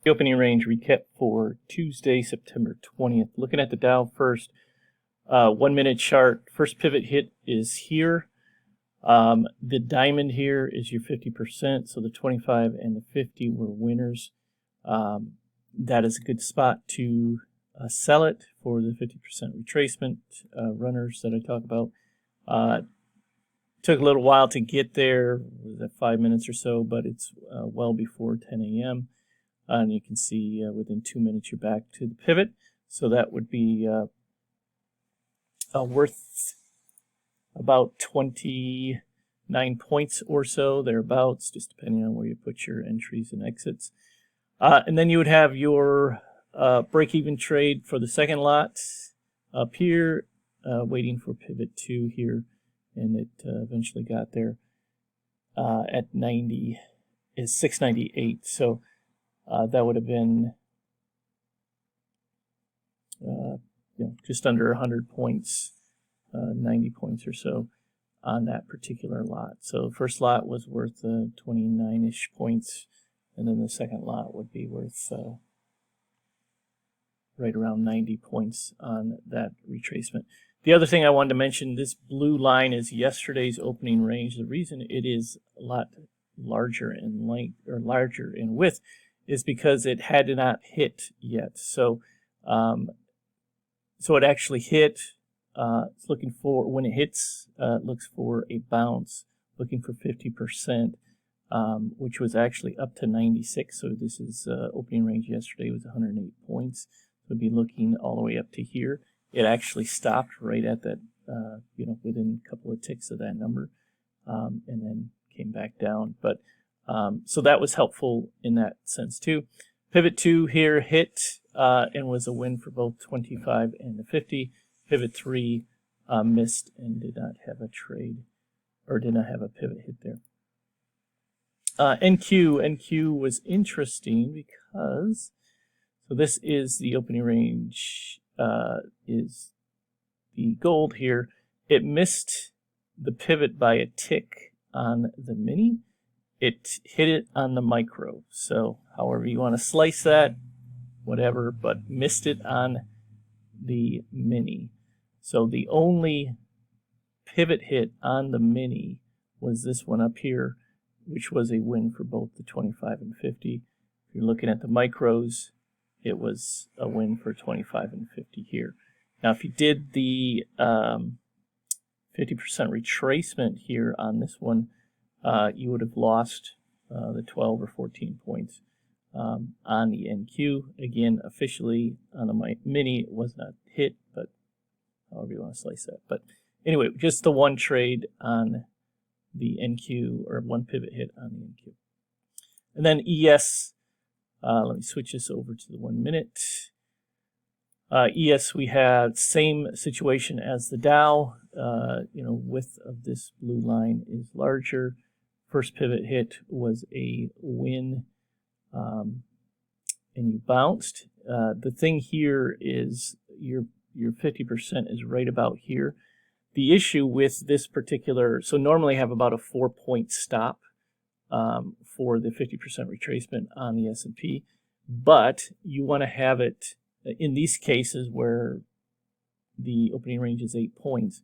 The opening range recap for Tuesday, September 20th. Looking at the Dow first, 1 minute chart. First pivot hit is here. The diamond here is your 50%, so the 25 and the 50 were winners. That is a good spot to sell it for the 50% retracement runners that I talk about. Took a little while to get there, was at 5 minutes or so, but it's well before 10 a.m. And you can see within 2 minutes you're back to the pivot. So that would be worth about 29 points or so, thereabouts, just depending on where you put your entries and exits. And then you would have your break-even trade for the second lot up here, waiting for pivot 2 here, and it eventually got there at 90 is 698. So that would have been just under 100 points, 90 points or so on that particular lot. So the first lot was worth 29-ish points, and then the second lot would be worth right around 90 points on that retracement. The other thing I wanted to mention, this blue line is yesterday's opening range. The reason it is a lot larger in length or larger in width is because it had not hit yet. So so it actually hit. It's looking for, when it hits, it looks for a bounce, looking for 50%, which was actually up to 96. So this is opening range yesterday was 108 points. So it'd be looking all the way up to here. It actually stopped right at that, within a couple of ticks of that number, and then came back down. But so that was helpful in that sense too. Pivot 2 here hit and was a win for both 25 and the 50. Pivot 3 missed and did not have a trade, or did not have a pivot hit there. NQ was interesting because, so this is the opening range, is the gold here. It missed the pivot by a tick on the mini. It hit it on the micro. So however you want to slice that, whatever, but missed it on the mini. So the only pivot hit on the mini was this one up here, which was a win for both the 25 and 50. If you're looking at the micros, it was a win for 25 and 50 here. Now, if you did the 50% retracement here on this one, you would have lost the 12 or 14 points on the NQ. Again, officially on the mini, it was not hit, but however you want to slice that. But anyway, just the one trade on the NQ, or one pivot hit on the NQ. And then ES, let me switch this over to the 1 minute. ES, we had same situation as the Dow. Width of this blue line is larger. First pivot hit was a win, and you bounced. The thing here is your 50% is right about here. The issue with this particular, so normally I have about a 4-point stop for the 50% retracement on the S&P, but you want to have it in these cases where the opening range is 8 points.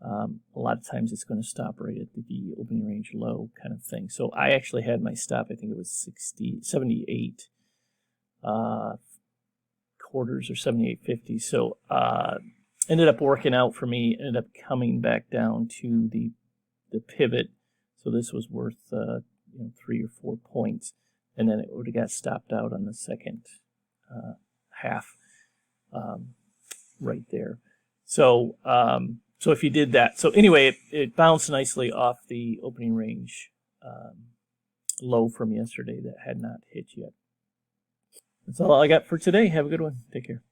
A lot of times it's going to stop right at the opening range low kind of thing. So I actually had my stop, I think it was 78 quarters or 78.50. So ended up working out for me, ended up coming back down to the pivot. So this was worth 3 or 4 points, and then it would have got stopped out on the second half right there. So so if you did that, so anyway, it bounced nicely off the opening range low from yesterday that had not hit yet. That's all I got for today. Have a good one. Take care.